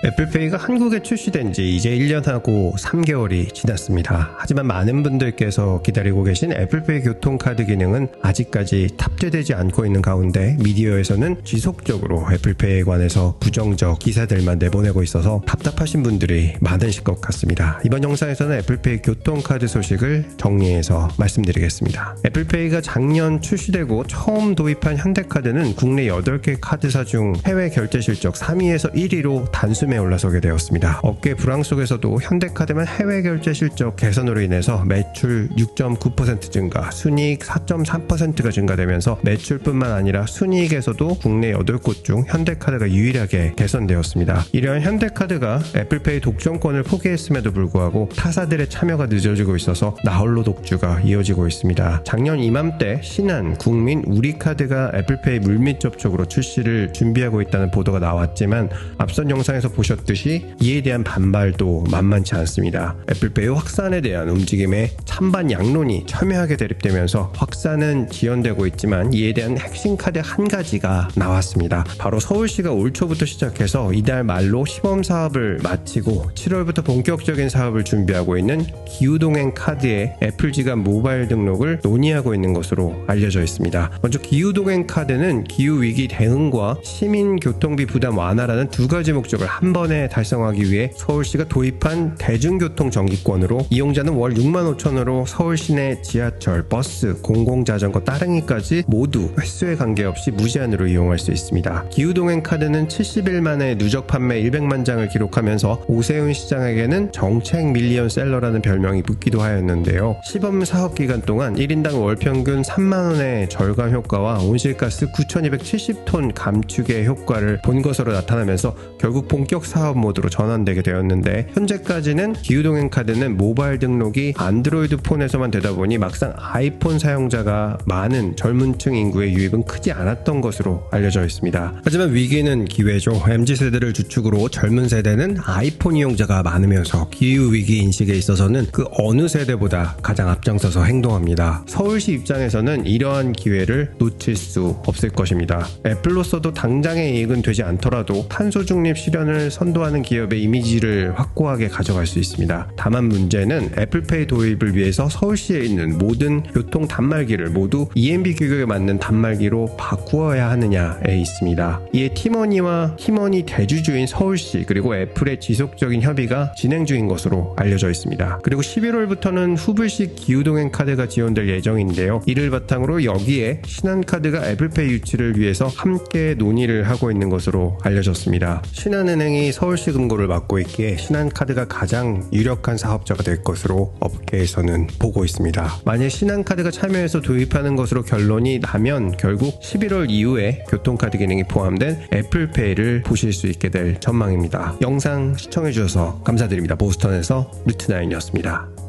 애플페이가 한국에 출시된 지 이제 1년하고 3개월이 지났습니다. 하지만 많은 분들께서 기다리고 계신 애플페이 교통카드 기능은 아직까지 탑재되지 않고 있는 가운데 미디어에서는 지속적으로 애플페이에 관해서 부정적 기사들만 내보내고 있어서 답답하신 분들이 많으실 것 같습니다. 이번 영상에서는 애플페이 교통카드 소식을 정리해서 말씀드리겠습니다. 애플페이가 작년 출시되고 처음 도입한 현대카드는 국내 8개 카드사 중 해외 결제 실적 3위에서 1위로 단숨에 올라서게 되었습니다. 업계 불황 속에서도 현대카드만 해외 결제 실적 개선으로 인해서 매출 6.9% 증가, 순이익 4.3%가 증가되면서 매출뿐만 아니라 순이익에서도 국내 8곳 중 현대카드가 유일하게 개선되었습니다. 이러한 현대카드가 애플페이 독점권을 포기했음에도 불구하고 타사들의 참여가 늦어지고 있어서 나홀로 독주가 이어지고 있습니다. 작년 이맘때 신한, 국민, 우리카드가 애플페이 물밑 접촉으로 출시를 준비하고 있다는 보도가 나왔지만 앞선 영상에서 보셨듯이 이에 대한 반발도 만만치 않습니다. 애플페이 확산에 대한 움직임에 찬반 양론이 첨예하게 대립되면서 확산은 지연되고 있지만 이에 대한 핵심 카드 한 가지가 나왔습니다. 바로 서울시가 올 초부터 시작해서 이달 말로 시범 사업을 마치고 7월부터 본격적인 사업을 준비하고 있는 기후동행 카드의 애플 지갑 모바일 등록을 논의하고 있는 것으로 알려져 있습니다. 먼저 기후동행 카드는 기후위기 대응과 시민교통비 부담 완화라는 두 가지 목적을 한 번에 달성하기 위해 서울시가 도입한 대중교통 정기권으로 이용자는 월 65,000원으로 서울 시내 지하철, 버스, 공공자전거 따릉이까지 모두 횟수에 관계없이 무제한으로 이용할 수 있습니다. 기후동행 카드는 70일 만에 누적 판매 100만 장을 기록하면서 오세훈 시장에게는 정책 밀리언셀러라는 별명이 붙기도 하였는데요. 시범 사업 기간 동안 1인당 월 평균 3만원의 절감 효과와 온실가스 9,270톤 감축의 효과를 본 것으로 나타나면서 결국 본격 사업 모드로 전환되게 되었는데, 현재까지는 기후동행 카드는 모바일 등록이 안드로이드 폰에서만 되다 보니 막상 아이폰 사용자가 많은 젊은층 인구의 유입은 크지 않았던 것으로 알려져 있습니다. 하지만 위기는 기회죠. MZ세대를 주축으로 젊은 세대는 아이폰 이용자가 많으면서 기후위기 인식에 있어서는 그 어느 세대보다 가장 앞장서서 행동합니다. 서울시 입장에서는 이러한 기회를 놓칠 수 없을 것입니다. 애플로서도 당장의 이익은 되지 않더라도 탄소 중립 실현을 선도하는 기업의 이미지를 확고하게 가져갈 수 있습니다. 다만 문제는 애플페이 도입을 위해서 서울시에 있는 모든 교통 단말기를 모두 EMB 규격에 맞는 단말기로 바꾸어야 하느냐에 있습니다. 이에 티머니와 힘원이 대주주인 서울시 그리고 애플의 지속적인 협의가 진행 중인 것으로 알려져 있습니다. 그리고 11월부터는 후불식 기후동행 카드가 지원될 예정인데요. 이를 바탕으로 여기에 신한카드가 애플페이 유치를 위해서 함께 논의를 하고 있는 것으로 알려졌습니다. 신한은행이 서울시 금고를 맡고 있기에 신한카드가 가장 유력한 사업자가 될 것으로 업계에서는 보고 있습니다. 만약 신한카드가 참여해서 도입하는 것으로 결론이 나면 결국 11월 이후에 교통카드 기능이 포함된 애플페이를 보실 수 있게 될 전망입니다. 영상 시청해주셔서 감사드립니다. 보스턴에서 루트9이었습니다.